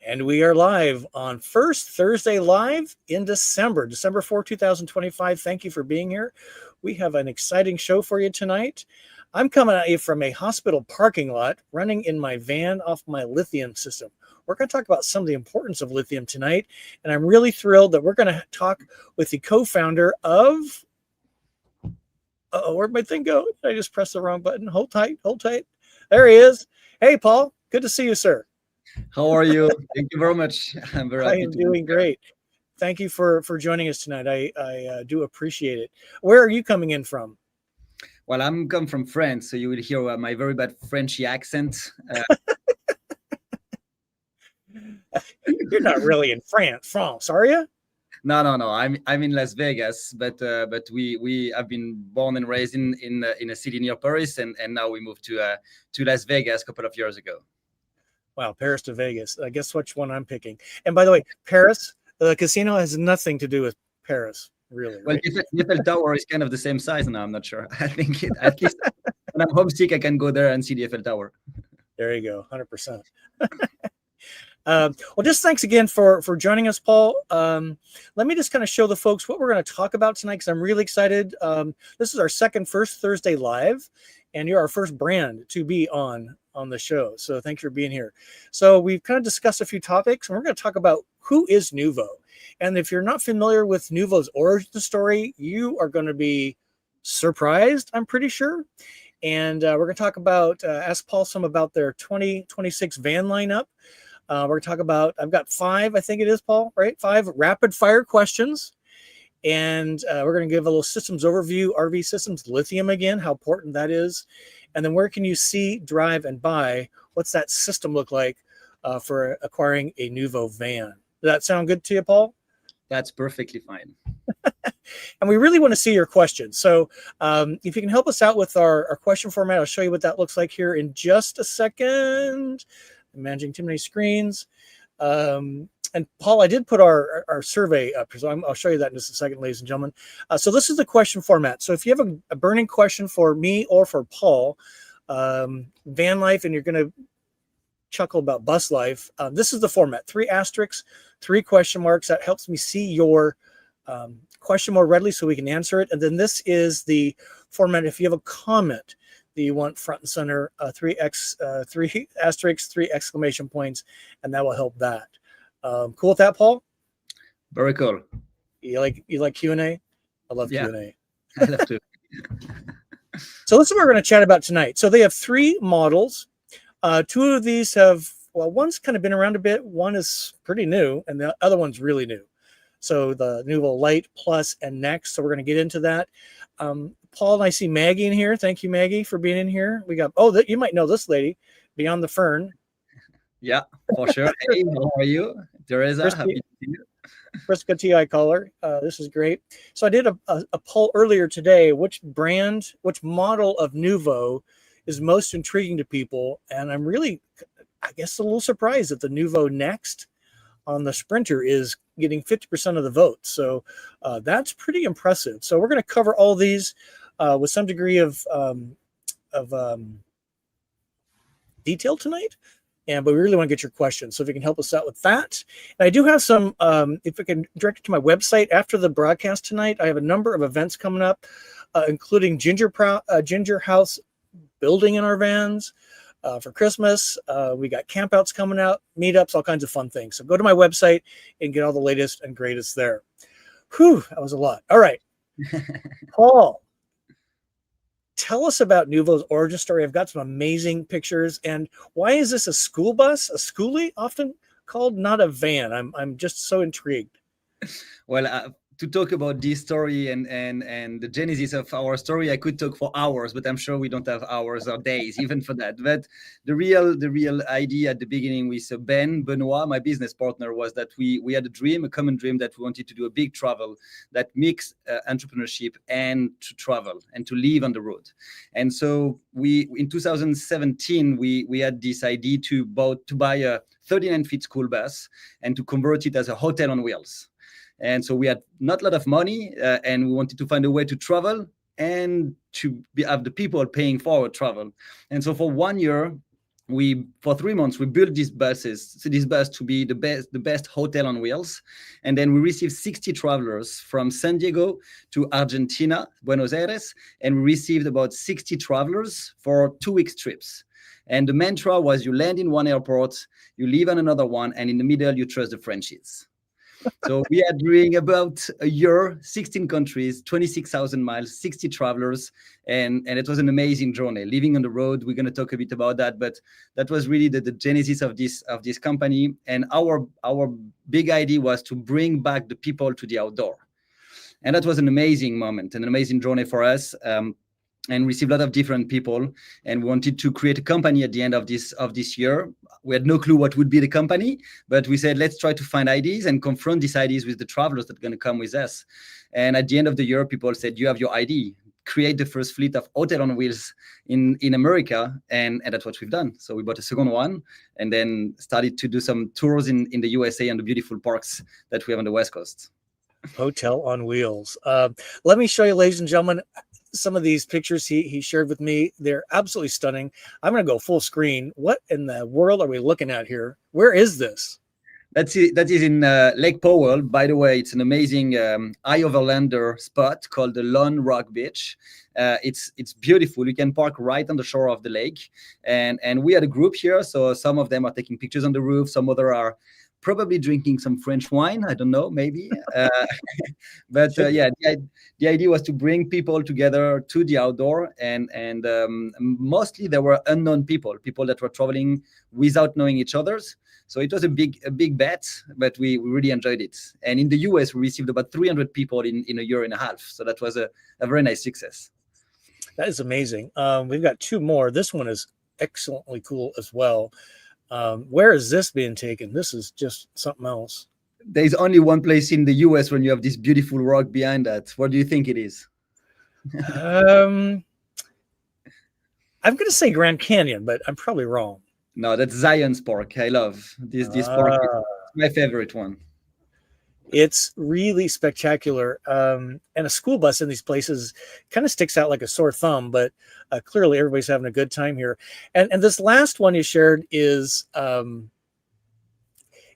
And we are live on First Thursday Live in December 4th, 2025. Thank you for being here. We have an exciting show for you tonight. I'm coming at you from a hospital parking lot running in my van off my lithium system. We're going to talk about some of the importance of lithium tonight. And I'm really thrilled that we're going to talk with the co-founder of... Uh-oh, where'd my thing go? I just pressed the wrong button. Hold tight, hold tight. There he is. Hey, Paul. Good to see you, sir. How are you? Thank you very much. I'm very happy. I am doing great. Thank you for joining us tonight. I do appreciate it. Where are you coming in from? Well, I'm come from France, so you will hear my very bad Frenchy accent. You're not really in France, are you? No. I'm in Las Vegas, but we have been born and raised in a city near Paris, and now we moved to Las Vegas a couple of years ago. Wow, Paris to Vegas. Guess which one I'm picking. And by the way, Paris, the casino has nothing to do with Paris, really. Well, right? the Eiffel Tower is kind of the same size now. I'm not sure. I think at least when I'm homesick, I can go there and see the Eiffel Tower. There you go, 100%. Well, just thanks again for joining us, Paul. Let me just kind of show the folks what we're going to talk about tonight because I'm really excited. This is our First Thursday Live, and you're our first brand to be on the show. So thanks for being here. So we've kind of discussed a few topics, and we're going to talk about who is Noovo. And if you're not familiar with Noovo's origin story, you are going to be surprised, I'm pretty sure. And we're going to talk about, ask Paul some about their 2026 van lineup. We're going to talk about, I've got 5, I think it is, Paul, right? 5 rapid fire questions. And we're going to give a little systems overview, RV systems, lithium again, how important that is. And then where can you see, drive, and buy? What's that system look like for acquiring a Noovo van? Does that sound good to you, Paul? That's perfectly fine. And we really want to see your questions. So if you can help us out with our question format, I'll show you what that looks like here in just a second. I'm managing too many screens. And Paul, I did put our survey up, so I'll show you that in just a second, ladies and gentlemen. So this is the question format. So if you have a burning question for me or for Paul, van life, and you're going to chuckle about bus life, this is the format: 3 asterisks, 3 question marks. That helps me see your question more readily so we can answer it. And then this is the format if you have a comment that you want front and center, 3 asterisks, 3 exclamation points, and that will help that. Cool with that, Paul? Very cool. You like Q&A? I love Q&A. I love to. So this is what we're going to chat about tonight. So they have 3 models. 2 of these have, well, one's kind of been around a bit. One is pretty new, and the other one's really new. So the Noovo Light, Plus, and Next. So we're going to get into that. Paul and I see Maggie in here. Thank you, Maggie, for being in here. We got, you might know this lady, Beyond the Fern. Yeah, for sure. Hey, how are you? Teresa, happy to see you. Prisca T, I call her. This is great. So I did a poll earlier today. Which model of Noovo is most intriguing to people? And I'm really, I guess, a little surprised that the Noovo Next on the Sprinter is getting 50% of the vote. So that's pretty impressive. So we're going to cover all these with some degree of detail tonight. But we really want to get your questions. So if you can help us out with that. And I do have some, if I can direct it to my website after the broadcast tonight, I have a number of events coming up, including Ginger House building in our vans for Christmas. We got campouts coming out, meetups, all kinds of fun things. So go to my website and get all the latest and greatest there. Whew, that was a lot. All right. Paul, tell us about Noovo's origin story. I've got some amazing pictures. And why is this a school bus, a schoolie, often called, not a van? I'm just so intrigued. Well, to talk about this story and the genesis of our story, I could talk for hours, but I'm sure we don't have hours or days even for that. But the real idea at the beginning with Benoit, my business partner, was that we had a common dream that we wanted to do a big travel that mixed entrepreneurship and to travel and to live on the road. And so in 2017, we had this idea to buy a 39-feet school bus and to convert it as a hotel on wheels. And so we had not a lot of money, and we wanted to find a way to travel and to have the people paying for our travel. And so for 1 year, we for 3 months we built this bus to be the best hotel on wheels, and then we received 60 travelers from San Diego to Argentina, Buenos Aires, and we received about 60 travelers for 2 weeks trips. And the mantra was, you land in one airport, you leave on another one, and in the middle you trust the Frenchies. So we are doing about a year, 16 countries, 26,000 miles, 60 travelers, and it was an amazing journey. Living on the road, we're going to talk a bit about that, but that was really the genesis of this company. And our big idea was to bring back the people to the outdoor, and that was an amazing moment, an amazing journey for us. And received a lot of different people, and we wanted to create a company at the end of this year. We had no clue what would be the company, but we said, let's try to find ideas and confront these ideas with the travelers that are going to come with us. And at the end of the year, people said, you have your idea, create the first fleet of hotel on wheels in America, and that's what we've done. So we bought a second one, and then started to do some tours in the USA and the beautiful parks that we have on the West Coast. Hotel on wheels. Let me show you, ladies and gentlemen, some of these pictures he shared with me. They're absolutely stunning. I'm going to go full screen. What in the world are we looking at here? Where is this? That is in Lake Powell. By the way, it's an amazing eye overlander spot called the Lone Rock Beach. It's beautiful. You can park right on the shore of the lake, and we had a group here. So some of them are taking pictures on the roof. Some other are probably drinking some French wine. I don't know, maybe. But yeah, the idea was to bring people together to the outdoor, and mostly there were unknown people that were traveling without knowing each other's. So it was a big bet, but we really enjoyed it. And in the US, we received about 300 people in a year and a half. So that was a very nice success. That is amazing. We've got 2 more. This one is excellently cool as well. Where is this being taken? This is just something else. There's only one place in the US when you have this beautiful rock behind that. What do you think it is? I'm going to say Grand Canyon, but I'm probably wrong. No, that's Zion's Park. I love this park. It's my favorite one. It's really spectacular. And a school bus in these places kind of sticks out like a sore thumb, but clearly everybody's having a good time here. And this last one you shared is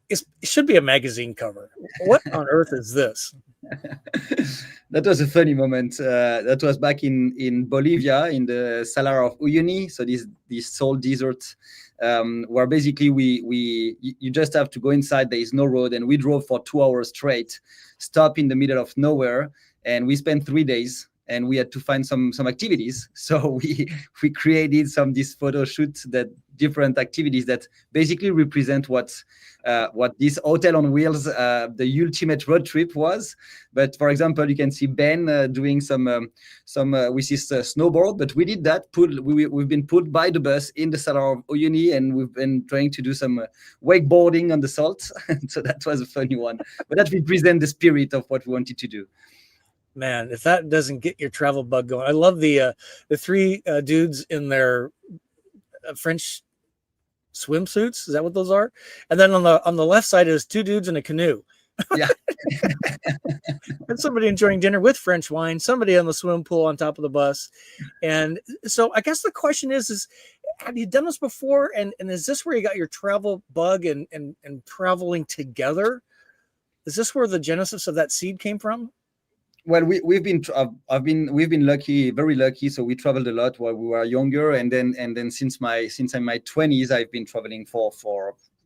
it should be a magazine cover. What on earth is this? That was a funny moment. That was back in Bolivia, in the Salar of Uyuni. So this salt desert, where basically you just have to go inside. There is no road, and we drove for 2 hours straight, stop in the middle of nowhere, and we spent 3 days. And we had to find some activities. So we created this photo shoot, that different activities that basically represent what this hotel on wheels, the ultimate road trip was. But for example, you can see Ben doing some with his snowboard. But we did that. We've been put by the bus in the Salar of Uyuni, and we've been trying to do some wakeboarding on the salt. So that was a funny one. But that represents the spirit of what we wanted to do. Man, if that doesn't get your travel bug going. I love the 3 dudes in their French swimsuits. Is that what those are? And then on the left side is 2 dudes in a canoe. Yeah. And somebody enjoying dinner with French wine, somebody on the swim pool on top of the bus. And so I guess the question is have you done this before? And is this where you got your travel bug and traveling together? Is this where the genesis of that seed came from? Well, we've been lucky, very lucky. So we traveled a lot while we were younger, and then since I'm my 20s, I've been traveling for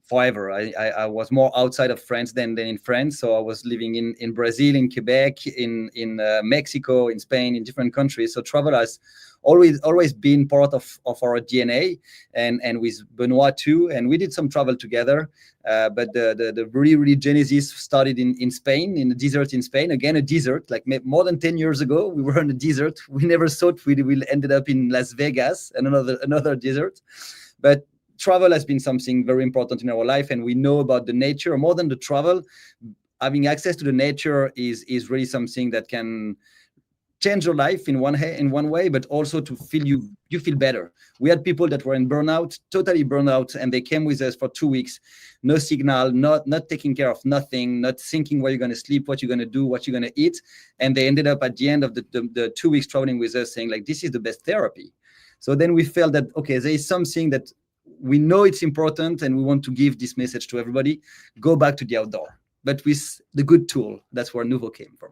forever. I was more outside of France than in France. So I was living in Brazil, in Quebec, in Mexico, in Spain, in different countries. So travel has always been part of our DNA, and with Benoit too. And we did some travel together. But the really genesis started in Spain, in the desert in Spain. Again, a desert, like more than 10 years ago, we were in a desert. We never thought we will ended up in Las Vegas and another desert. But travel has been something very important in our life, and we know about the nature more than the travel. Having access to the nature is really something that can change your life in one way, but also to feel you feel better. We had people that were in burnout, totally burnout, and they came with us for 2 weeks, no signal, not taking care of nothing, not thinking where you're going to sleep, what you're going to do, what you're going to eat, and they ended up at the end of the 2 weeks traveling with us saying, like, this is the best therapy. So then we felt that, okay, there is something that we know it's important and we want to give this message to everybody. Go back to the outdoor, but with the good tool. That's where Noovo came from.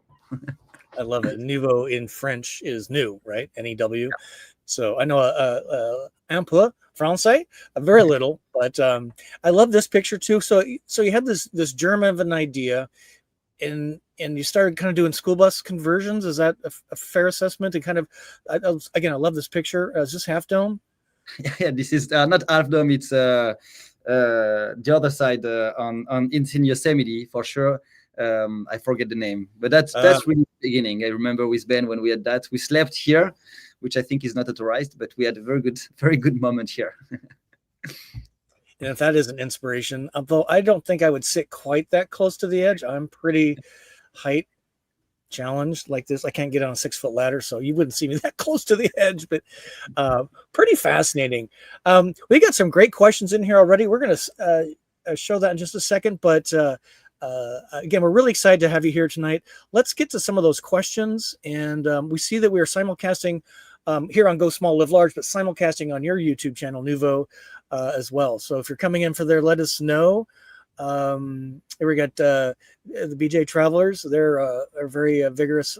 I love it. Nouveau in French is new, right? N-E-W. So I know un peu français, very little, but I love this picture too. So you had this germ of an idea, and you started kind of doing school bus conversions. Is that a fair assessment? And kind of, again, I love this picture. Is this Half Dome? Yeah, this is not Half Dome. It's the other side it's in Yosemite for sure. I forget the name, but that's really the beginning. I remember with Ben when we had that. We slept here, which I think is not authorized, but we had a very good moment here. And if that is an inspiration, although I don't think I would sit quite that close to the edge. I'm pretty height challenged like this. I can't get on a 6-foot ladder, so you wouldn't see me that close to the edge, but pretty fascinating. We got some great questions in here already. We're going to show that in just a second, but again, we're really excited to have you here tonight. Let's get to some of those questions. And we see that we are simulcasting here on Go Small, Live Large, but simulcasting on your YouTube channel, Noovo, as well. So if you're coming in for there, let us know. Here we got the BJ Travelers. They're are very vigorous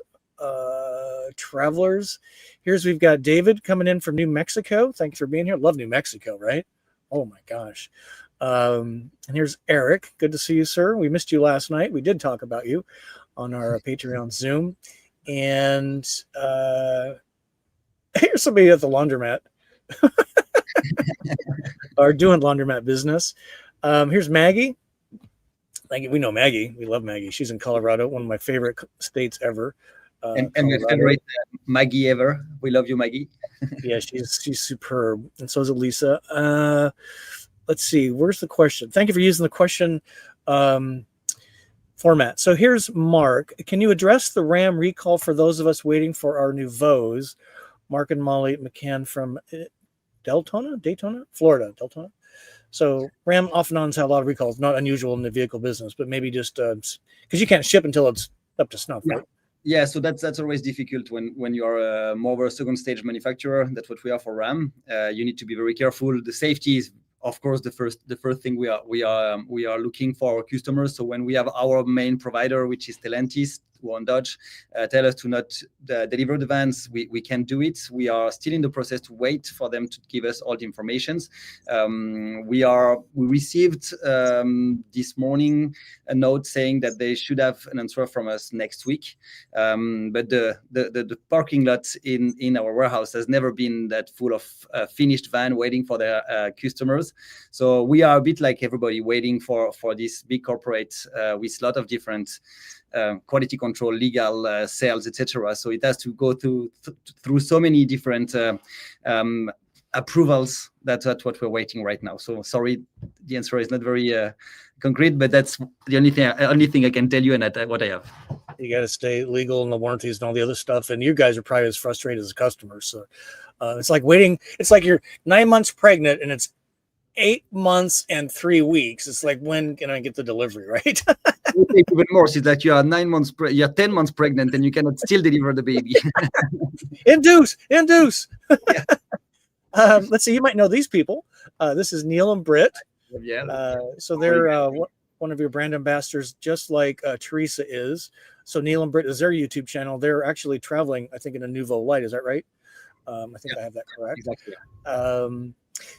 travelers. We've got David coming in from New Mexico. Thank you for being here. Love New Mexico, right? Oh my gosh. And here's Eric. Good to see you, sir. We missed you last night. We did talk about you on our Patreon Zoom. And here's somebody at the laundromat or doing laundromat business. Here's Maggie. Maggie, we know Maggie. We love Maggie. She's in Colorado, one of my favorite states ever. And my favorite Maggie ever. We love you, Maggie. Yeah, she's superb. And so is Elisa. Let's see. Where's the question? Thank you for using the question format. So here's Mark. Can you address the RAM recall for those of us waiting for our Nouvos? Mark and Molly McCann from Daytona, Florida. Deltona. So RAM off and on's had a lot of recalls. Not unusual in the vehicle business, but maybe just because you can't ship until it's up to snuff, right? Yeah, so that's always difficult when you are more of a second stage manufacturer. That's what we are for RAM. You need to be very careful. The safety is, of course, the first thing we are looking for our customers. So when we have our main provider, which is Stellantis, One Dodge, tell us to not deliver the vans, we can do it. We are still in the process to wait for them to give us all the informations. We received this morning a note saying that they should have an answer from us next week. But the parking lot in our warehouse has never been that full of finished van waiting for their customers. So we are a bit like everybody waiting for this big corporate with a lot of different quality control, legal sales, etc. So it has to go through so many different approvals. That's what we're waiting right now. So sorry, the answer is not very concrete, but that's the only thing I can tell you, and what I have. You got to stay legal and the warranties and all the other stuff. And you guys are probably as frustrated as customers. So it's like waiting. It's like you're 9 months pregnant and it's 8 months and 3 weeks. It's like, when can I get the delivery, right? Even more, it's like you are 9 months, you're 10 months pregnant, and you cannot still deliver the baby. Induce. Yeah. Let's see. You might know these people. This is Neil and Britt. Yeah. So they're one of your brand ambassadors, just like Teresa is. So Neil and Britt is their YouTube channel. They're actually traveling, I think, in a Nouveau light. Is that right? I think I have that correct. Exactly.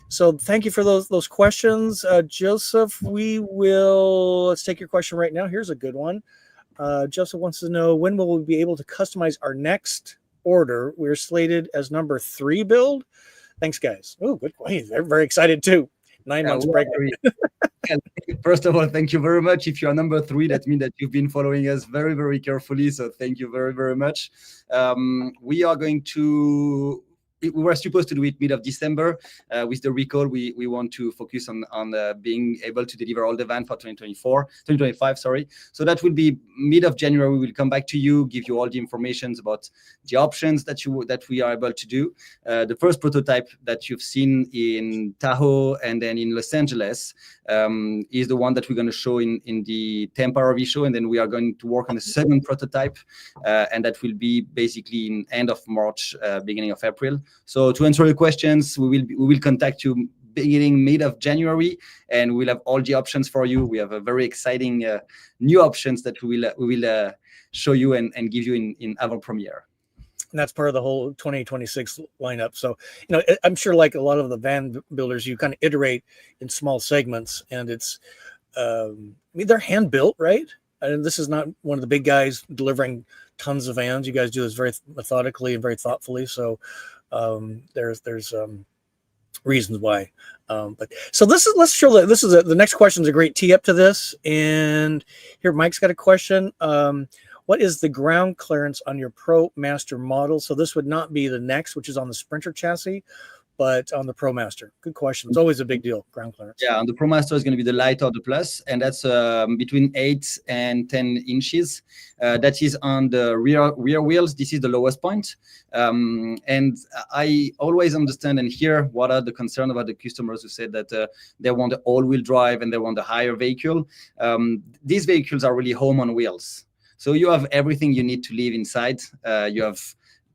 So thank you for those questions. Joseph, let's take your question right now. Here's a good one. Joseph wants to know, when will we be able to customize our next order? We're slated as number 3 build. Thanks, guys. Oh, good. They're very excited too. 9 months pregnant. First of all, thank you very much. If you are number 3, that means that you've been following us very, very carefully. So thank you very, very much. We were supposed to do it mid of December. With the recall, we want to focus on being able to deliver all the van for 2025. So that will be mid of January. We will come back to you, give you all the information about the options that we are able to do. The first prototype that you've seen in Tahoe and then in Los Angeles is the one that we're going to show in the Tampa RV show, and then we are going to work on the second prototype, and that will be basically in end of March, beginning of April. So to answer your questions, we will contact you beginning mid of January, and we'll have all the options for you. We have a very exciting new options that we will show you and give you in avant premiere. And that's part of the whole 2026 lineup. So, you know, I'm sure like a lot of the van builders, you kind of iterate in small segments, and it's, I mean, they're hand built, right? And this is not one of the big guys delivering tons of vans. You guys do this very methodically and very thoughtfully. So there's reasons why. But so let's show that this is the next question is a great tee up to this. And here, Mike's got a question. What is the ground clearance on your Pro Master model? So this would not be the Next, which is on the Sprinter chassis, but on the Pro Master. Good question. It's always a big deal, ground clearance. Yeah, on the Pro Master is going to be the Light or the Plus, and that's between 8 and 10 inches. That is on the rear wheels. This is the lowest point. And I always understand and hear what are the concerns about the customers who said that they want the all-wheel drive and they want a higher vehicle. These vehicles are really home on wheels. So you have everything you need to live inside. You have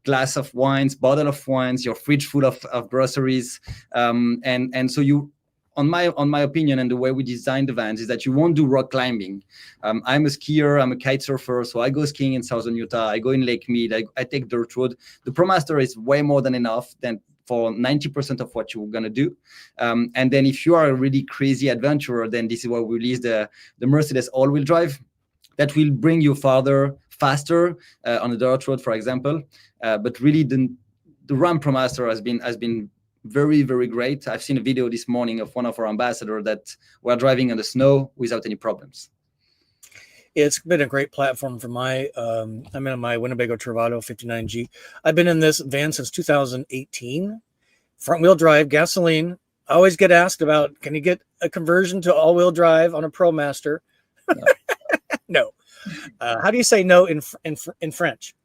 glass of wines, bottle of wines, your fridge full of groceries, and so you, on my opinion, and the way we design the vans is that you won't do rock climbing. I'm a skier, I'm a kite surfer, so I go skiing in southern Utah. I go in Lake Mead. I take dirt road. The ProMaster is way more than enough than for 90% of what you're gonna do. And then if you are a really crazy adventurer, then this is why we release the Mercedes all-wheel drive. That will bring you farther, faster on the dirt road, for example. But really, the Ram ProMaster has been very, very great. I've seen a video this morning of one of our ambassadors that were driving on the snow without any problems. It's been a great platform for my, I'm in my Winnebago Travado 59G. I've been in this van since 2018, front wheel drive, gasoline. I always get asked about, can you get a conversion to all wheel drive on a ProMaster? No. How do you say no in French?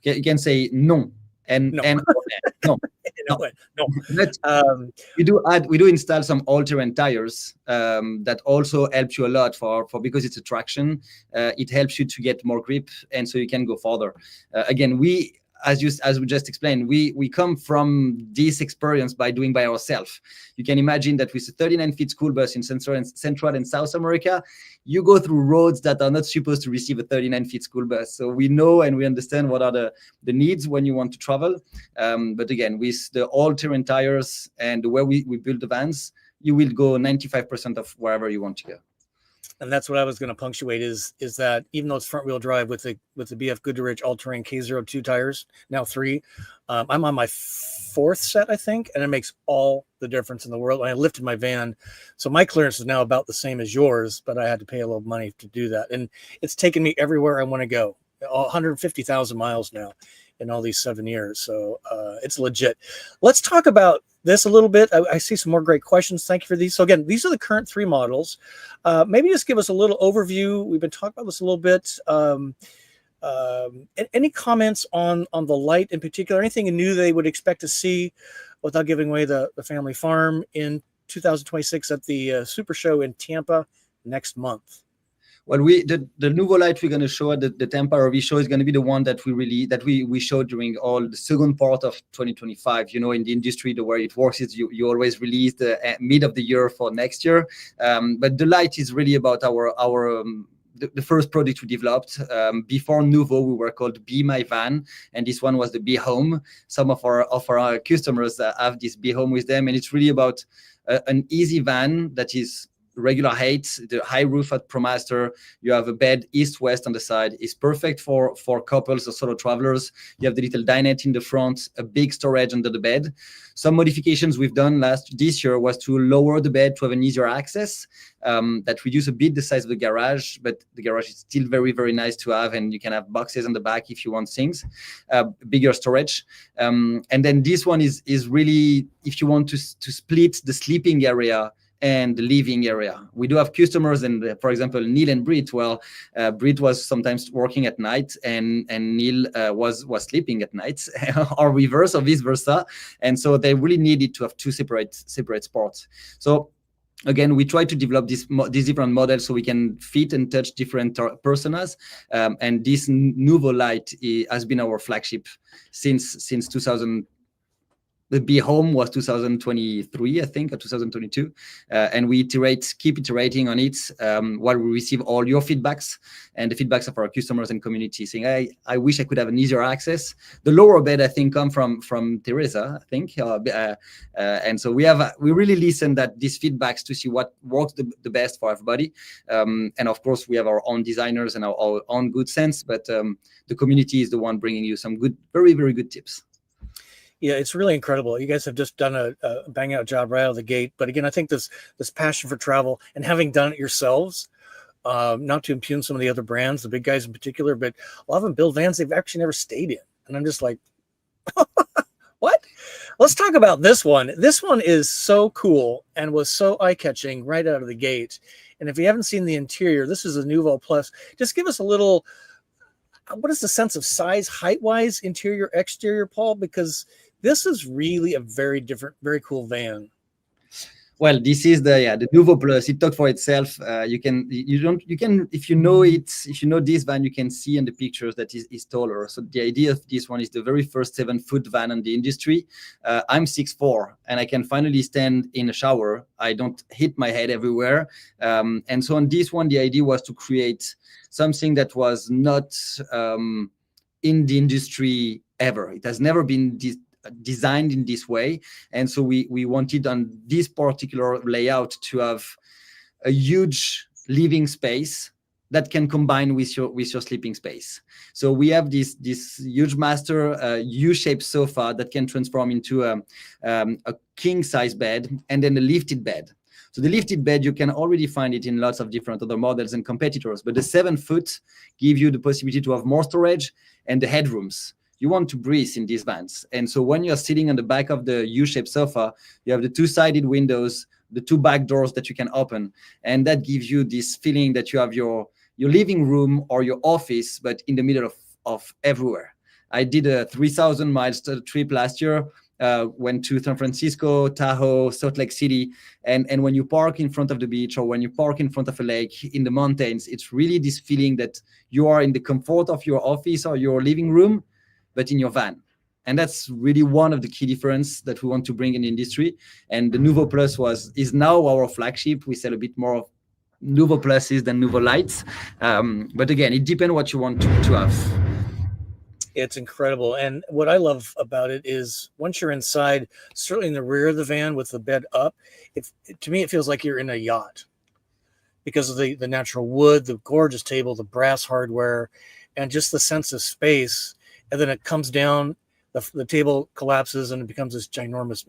You can say non. And no. And no. No. But we do install some all-terrain tires that also help you a lot for because it's a traction. It helps you to get more grip, and so you can go further. Again, as we just explained, we come from this experience by doing by ourselves. You can imagine that with a 39-feet school bus in Central and South America, you go through roads that are not supposed to receive a 39-feet school bus. So we know and we understand what are the needs when you want to travel. But again, with the all-terrain tires and the way we build the vans, you will go 95% of wherever you want to go. And that's what I was going to punctuate is that even though it's front wheel drive with the BF Goodrich all-terrain K02 tires, now 3, I'm on my 4th set, I think, and it makes all the difference in the world. I lifted my van, so my clearance is now about the same as yours, but I had to pay a little money to do that. And it's taken me everywhere I want to go, 150,000 miles now in all these 7 years. So it's legit. Let's talk about this a little bit. I see some more great questions. Thank you for these. So again, these are the current 3 models. Maybe just give us a little overview. We've been talking about this a little bit. Any comments on the Light in particular? Anything new they would expect to see without giving away the family farm in 2026 at the Super Show in Tampa next month? Well, the Noovo Light we're going to show at the Tampa RV show is going to be the one that we showed during all the second part of 2025. You know, in the industry, the way it works is you always release the mid of the year for next year. But the Light is really about the first product we developed. Before Noovo, we were called Be My Van, and this one was the Be Home. Some of our customers have this Be Home with them, and it's really about an easy van that is regular height, the high roof at ProMaster. You have a bed east-west on the side. It's perfect for couples or solo travelers. You have the little dinette in the front, a big storage under the bed. Some modifications we've done this year was to lower the bed to have an easier access. That reduce a bit the size of the garage, but the garage is still very, very nice to have, and you can have boxes on the back if you want things, bigger storage. And then this one is really if you want to split the sleeping area and the living area. We do have customers, and for example, Neil and Britt. Well, Britt was sometimes working at night, and Neil was sleeping at night, or reverse, or vice versa. And so they really needed to have 2 separate spots. So again, we try to develop these different models so we can fit and touch different personas. And this Noovo Light has been our flagship since 2000. The Be Home was 2023, I think, or 2022. And we keep iterating on it while we receive all your feedbacks and the feedbacks of our customers and community saying, I wish I could have an easier access. The lower bed, I think, come from Teresa, I think. And so we really listen that these feedbacks to see what works the best for everybody. And of course, we have our own designers and our own good sense, but the community is the one bringing you some good, very, very good tips. Yeah, it's really incredible. You guys have just done a bang out job right out of the gate. But again, I think this passion for travel and having done it yourselves, not to impugn some of the other brands, the big guys in particular, but a lot of them build vans they've actually never stayed in. And I'm just like, what? Let's talk about this one. This one is so cool and was so eye-catching right out of the gate. And if you haven't seen the interior, this is a Noovo Plus. Just give us a little, what is the sense of size, height-wise, interior, exterior, Paul? Because this is really a very different, very cool van. Well, this is the Noovo Plus. It talks for itself. You can if you know this van, you can see in the pictures that is taller. So the idea of this one is the very first 7-foot van in the industry. I'm 6'4", and I can finally stand in a shower. I don't hit my head everywhere. And so on this one, the idea was to create something that was not in the industry ever. It has never been designed in this way, and so we wanted on this particular layout to have a huge living space that can combine with your sleeping space. So we have this huge master U-shaped sofa that can transform into a king size bed, and then a lifted bed. So the lifted bed, you can already find it in lots of different other models and competitors, but the 7-foot give you the possibility to have more storage and the headrooms. You want to breathe in these vans. And so when you're sitting on the back of the U-shaped sofa, you have the 2-sided windows, the 2 back doors that you can open. And that gives you this feeling that you have your living room or your office, but in the middle of everywhere. I did a 3,000 miles trip last year, went to San Francisco, Tahoe, Salt Lake City. And when you park in front of the beach or when you park in front of a lake in the mountains, it's really this feeling that you are in the comfort of your office or your living room, but in your van. And that's really one of the key difference that we want to bring in the industry. And the Noovo Plus is now our flagship. We sell a bit more of Noovo Pluses than Noovo Lights. But again, it depends what you want to have. It's incredible. And what I love about it is once you're inside, certainly in the rear of the van with the bed up, to me, it feels like you're in a yacht because of the natural wood, the gorgeous table, the brass hardware, and just the sense of space. And then it comes down, the table collapses and it becomes this ginormous.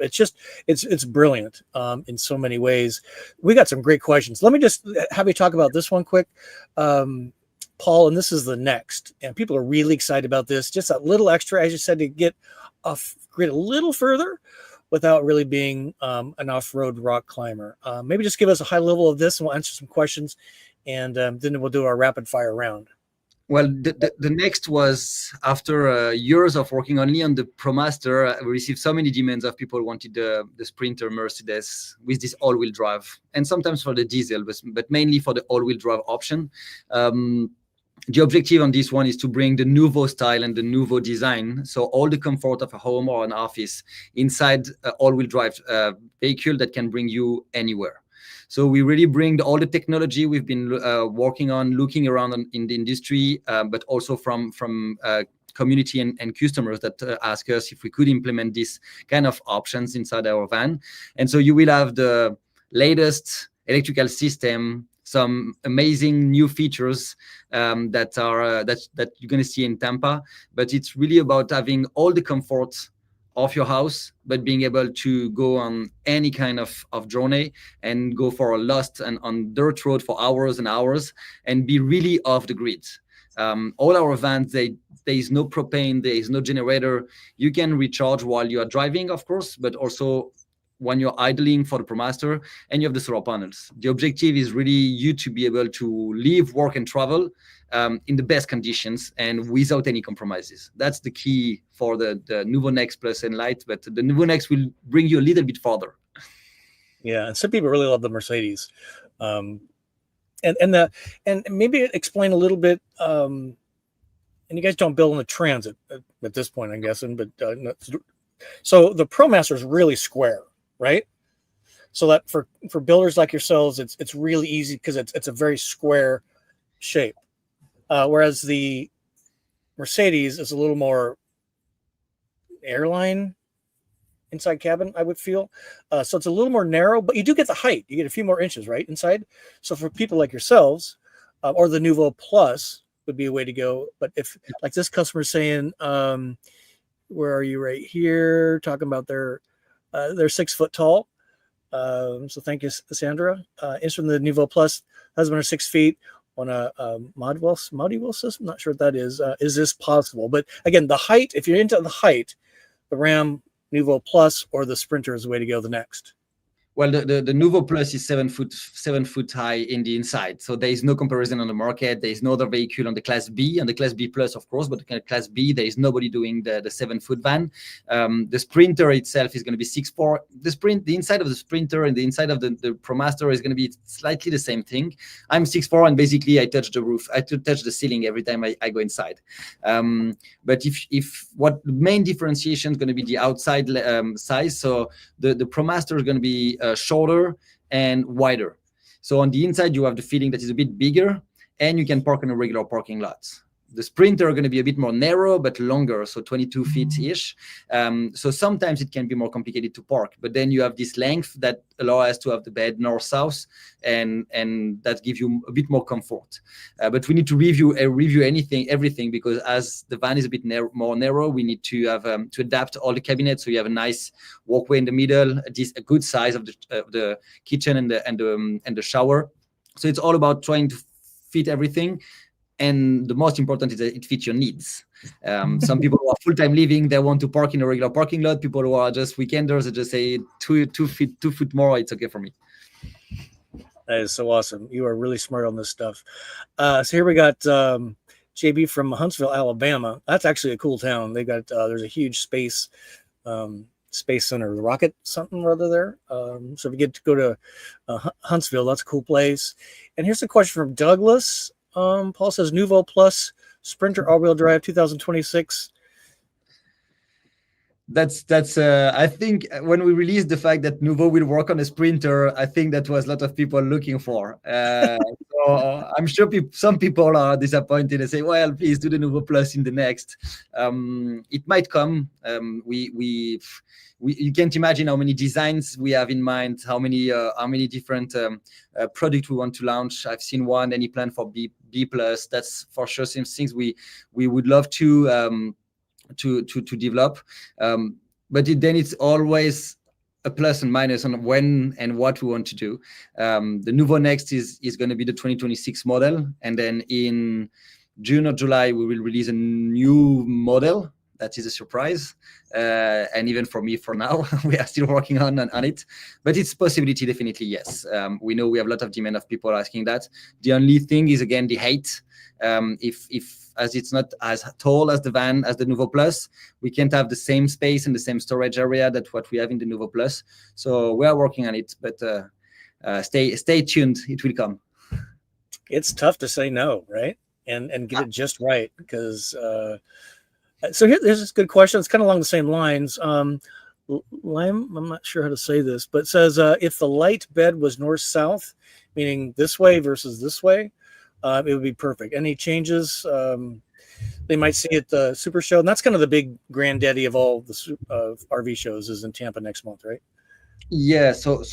It's brilliant in so many ways. We got some great questions. Let me just have you talk about this one quick, Paul, and this is the next. And people are really excited about this. Just a little extra, as you said, to get off grid a little further without really being an off-road rock climber. Maybe just give us a high level of this and we'll answer some questions. And then we'll do our rapid fire round. Well, the next was after years of working only on the ProMaster, we received so many demands of people wanted the Sprinter Mercedes with this all-wheel drive, and sometimes for the diesel, but mainly for the all-wheel drive option. The objective on this one is to bring the Noovo style and the Noovo design, so all the comfort of a home or an office inside an all-wheel drive vehicle that can bring you anywhere. So we really bring all the technology we've been working on, looking around in the industry, but also from community and customers that ask us if we could implement this kind of options inside our van. And so you will have the latest electrical system, some amazing new features that you're going to see in Tampa. But it's really about having all the comfort of your house, but being able to go on any kind of journey and go for a lost and on dirt road for hours and hours and be really off the grid. All our vans, there is no propane, there is no generator. You can recharge while you are driving, of course, but also when you're idling for the ProMaster, and you have the solar panels. The objective is really you to be able to live, work, and travel in the best conditions and without any compromises. That's the key for the Noovo Next Plus and Lite, but the Noovo Next will bring you a little bit further. Yeah, and some people really love the Mercedes. And maybe explain a little bit, and you guys don't build in the Transit at this point, I'm guessing, but So the ProMaster is really square, right? So that for builders like yourselves, it's really easy because it's a very square shape. Whereas the Mercedes is a little more airline inside cabin, I would feel. So it's a little more narrow, but you do get the height. You get a few more inches, right, inside. So for people like yourselves, or the Noovo Plus would be a way to go. But if, like this customer saying, where are you right here? Talking about they're 6 foot tall. So thank you, Sandra. It's from the Noovo Plus. Husband are 6 feet on a module system. Not sure what that is. Is this possible? But again, the height, if you're into the height, the Ram Noovo Plus or the Sprinter is the way to go the next. Well, the Noovo Plus is 7 foot high in the inside. So there is no comparison on the market. There is no other vehicle on the Class B, and the Class B Plus, of course, but the Class B, there is nobody doing the 7 foot van. The Sprinter itself is going to be 6'4". The inside of the Sprinter and the inside of the ProMaster is going to be slightly the same thing. I'm 6'4", and basically I touch the roof. I touch the ceiling every time I go inside. But if what the main differentiation is going to be the outside size. So the ProMaster is going to be shorter and wider. So on the inside, you have the feeling that is a bit bigger, and you can park in a regular parking lot. The Sprinter are going to be a bit more narrow, but longer, so 22 feet-ish. So sometimes it can be more complicated to park, but then you have this length that allows us to have the bed north-south, and that gives you a bit more comfort. But we need to review everything, because as the van is a bit more narrow, we need to have to adapt all the cabinets, so you have a nice walkway in the middle, a good size of the kitchen and the shower. So it's all about trying to fit everything. And the most important is that it fits your needs. Some people who are full-time living, they want to park in a regular parking lot. People who are just weekenders, they just say 2 foot more, it's okay for me. That is so awesome. You are really smart on this stuff. So here we got JB from Huntsville, Alabama. That's actually a cool town. They got there's a huge space center, the rocket something or other there. So if you get to go to Huntsville, that's a cool place. And here's a question from Douglas. Paul says Noovo Plus Sprinter all-wheel drive 2026. That's I think when we released the fact that Noovo will work on a Sprinter, I think that was a lot of people looking for. So I'm sure some people are disappointed and say, well, please do the Noovo Plus in the next. It might come. You can't imagine how many designs we have in mind, how many different products we want to launch. I've seen one, any plan for B plus. That's for sure some things we would love to develop. But then it's always a plus and minus on when and what we want to do. The Noovo Next is going to be the 2026 model, and then in June or July we will release a new model. That is a surprise, and even for me, for now, we are still working on it. But it's a possibility, definitely, yes. We know we have a lot of demand of people asking that. The only thing is, again, the height. If as it's not as tall as the van, as the Noovo Plus, we can't have the same space and the same storage area that what we have in the Noovo Plus. So we are working on it, but stay tuned. It will come. It's tough to say no, right? And get it just right, because so here's this good question. It's kind of along the same lines. Lime, I'm not sure how to say this, but it says if the light bed was north-south, meaning this way versus this way, it would be perfect. Any changes they might see at the Super Show? And that's kind of the big granddaddy of all the RV shows, is in Tampa next month, right? Yeah. So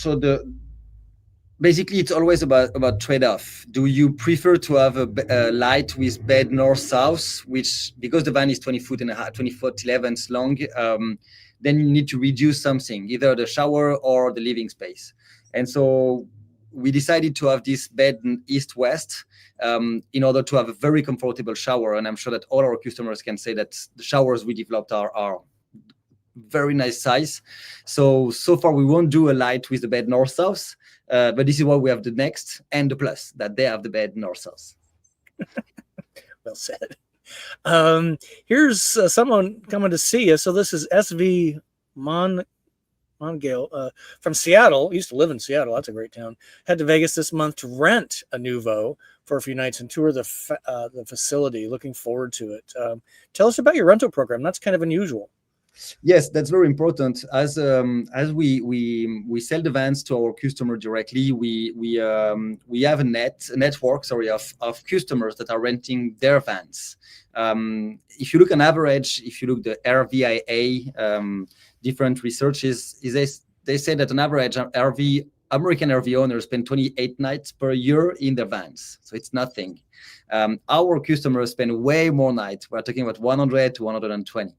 basically it's always about trade-off. Do you prefer to have a light with bed north-south, which, because the van is 20 foot 11 long, then you need to reduce something, either the shower or the living space. And so we decided to have this bed east-west in order to have a very comfortable shower. And I'm sure that all our customers can say that the showers we developed are very nice size. So far we won't do a light with the bed north-south, but this is why we have the Next and the Plus, that they have the bed north-south. Well said. Here's someone coming to see you. So this is SV Mongale from Seattle. Used to live in Seattle. That's a great town. Head to Vegas this month to rent a Noovo for a few nights and tour the facility. Looking forward to it. Tell us about your rental program. That's kind of unusual. Yes, that's very important. As we sell the vans to our customer directly, we have a network, sorry, of customers that are renting their vans. If you look on average, if you look the RVIA different researches, they say that on average American RV owners spend 28 nights per year in their vans, so it's nothing. Our customers spend way more nights. We're talking about 100 to 120.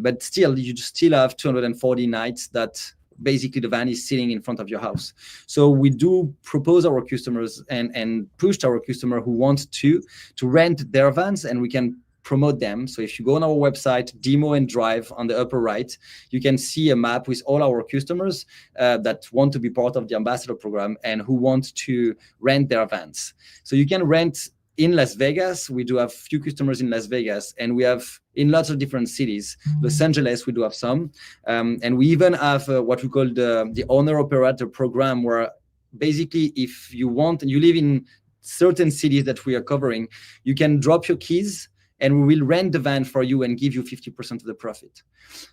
But still, you still have 240 nights that basically the van is sitting in front of your house. So we do propose our customers and push our customer who want to rent their vans, and we can promote them. So if you go on our website, Demo and Drive, on the upper right, you can see a map with all our customers that want to be part of the ambassador program and who want to rent their vans. So you can rent in Las Vegas. We do have few customers in Las Vegas, and we have in lots of different cities. Los Angeles, we do have some, and we even have what we call the owner operator program, where basically if you want and you live in certain cities that we are covering, you can drop your keys and we will rent the van for you and give you 50% of the profit.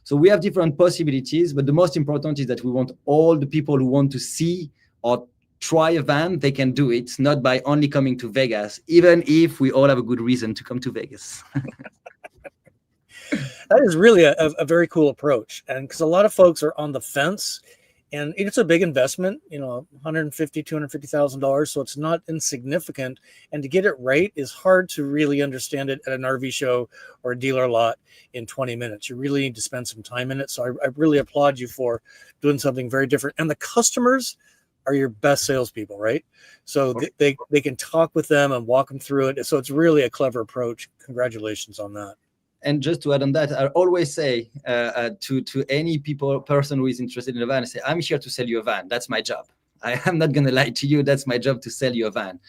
So we have different possibilities, but the most important is that we want all the people who want to see or try a van, they can do it, not by only coming to Vegas, even if we all have a good reason to come to Vegas. That is really a very cool approach. And because a lot of folks are on the fence, and it's a big investment, $150,000, $250,000. So it's not insignificant. And to get it right is hard to really understand it at an RV show or a dealer lot in 20 minutes. You really need to spend some time in it. So I really applaud you for doing something very different. And the customers are your best salespeople, right? So they can talk with them and walk them through it. So it's really a clever approach. Congratulations on that. And just to add on that, I always say to any person who is interested in a van, I say, I'm here to sell you a van. That's my job. I am not going to lie to you. That's my job, to sell you a van.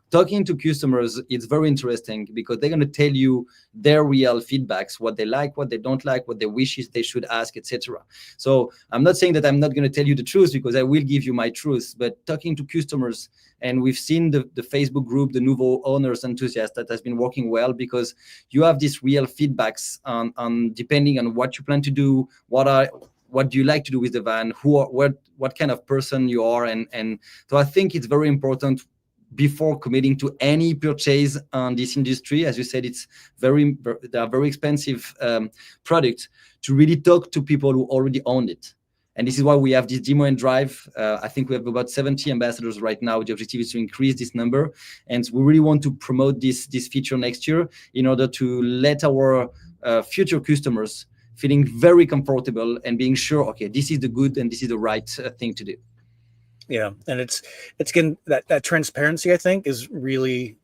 Talking to customers, it's very interesting because they're going to tell you their real feedbacks, what they like, what they don't like, what they wish they should ask, etc. So I'm not saying that I'm not going to tell you the truth, because I will give you my truth. But talking to customers, and we've seen the Facebook group, the Noovo Owners Enthusiasts, that has been working well, because you have these real feedbacks on depending on what you plan to do, what do you like to do with the van, what kind of person you are, and so I think it's very important before committing to any purchase on this industry. As you said, they are very expensive products, to really talk to people who already own it. And this is why we have this Demo and Drive. I think we have about 70 ambassadors right now. The objective is to increase this number, and we really want to promote this feature next year in order to let our future customers feeling very comfortable and being sure, okay, this is the good and this is the right thing to do. Yeah, and it's again that transparency, I think, is really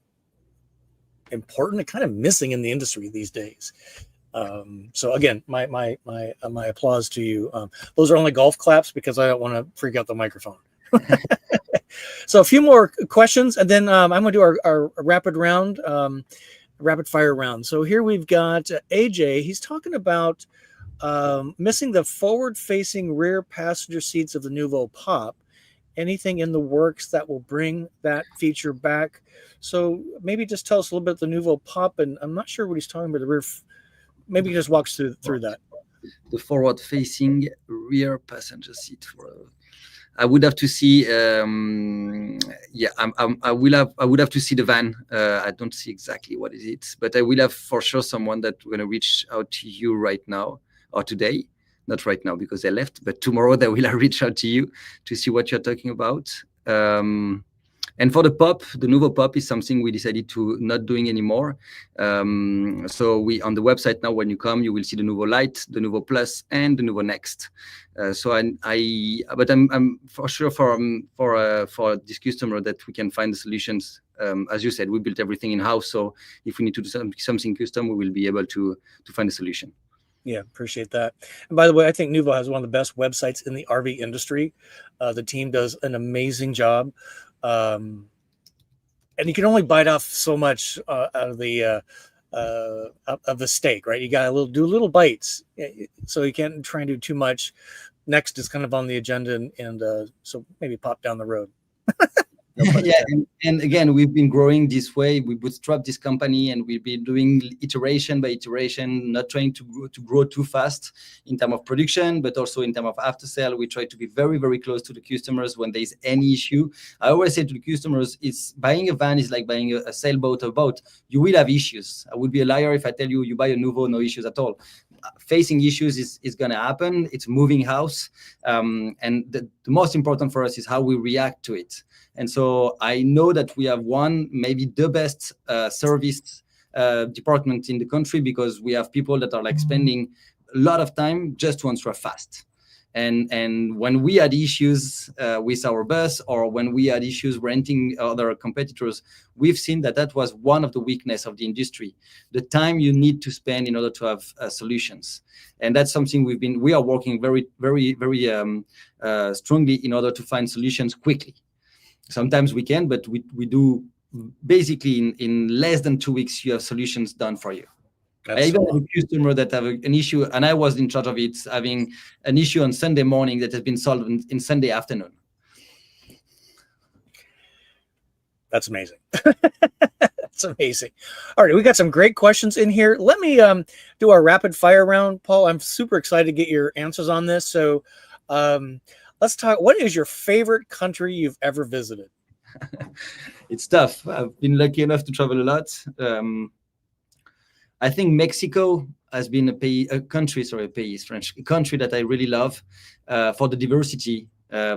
important and kind of missing in the industry these days. So again, my applause to you. Those are only golf claps because I don't want to freak out the microphone. So a few more questions, and then I'm going to do our rapid round, rapid fire round. So here we've got AJ. He's talking about missing the forward-facing rear passenger seats of the Noovo Pop. Anything in the works that will bring that feature back? So maybe just tell us a little bit the Noovo Pop, and I'm not sure what he's talking about the rear. Maybe he just walks through that. The forward-facing rear passenger seat. I would have to see. I would have to see the van. I don't see exactly what is it, but I will have for sure someone that we're going to reach out to you right now or today. Not right now because they left, but tomorrow they will reach out to you to see what you're talking about. And for the Pop, the Noovo Pop is something we decided to not doing anymore. So we on the website now, when you come, you will see the Noovo Lite, the Noovo Plus, and the Noovo Next. But I'm for sure for this customer that we can find the solutions. As you said, we built everything in house. So if we need to do something custom, we will be able to find a solution. Yeah, appreciate that. And by the way, I think Noovo has one of the best websites in the RV industry. The team does an amazing job. And you can only bite off so much out of the steak, right? You got to do little bites, so you can't try and do too much. Next is kind of on the agenda, and so maybe pop down the road. No pun Yeah, intended. and again, we've been growing this way. We bootstrapped this company, and we've been doing iteration by iteration, not trying to grow too fast in terms of production, but also in terms of after sale. We try to be very, very close to the customers when there's any issue. I always say to the customers, it's buying a van is like buying a sailboat or boat. You will have issues. I would be a liar if I tell you buy a Noovo, no issues at all. Facing issues is going to happen. It's a moving house, and the most important for us is how we react to it. And so I know that we have one, maybe the best service department in the country, because we have people that are like spending a lot of time just to answer fast. And when we had issues with our bus, or when we had issues renting other competitors, we've seen that was one of the weakness of the industry, the time you need to spend in order to have solutions. And that's something we are working very, very, very strongly in order to find solutions quickly. Sometimes we can, but we do basically in less than 2 weeks, you have solutions done for you. I even have a customer that have an issue, and I was in charge of it, having an issue on Sunday morning that has been solved in Sunday afternoon. That's amazing. That's amazing. All right, we got some great questions in here. Let me do our rapid fire round, Paul. I'm super excited to get your answers on this. So let's talk. What is your favorite country you've ever visited? It's tough. I've been lucky enough to travel a lot. I think Mexico has been a country that I really love for the diversity.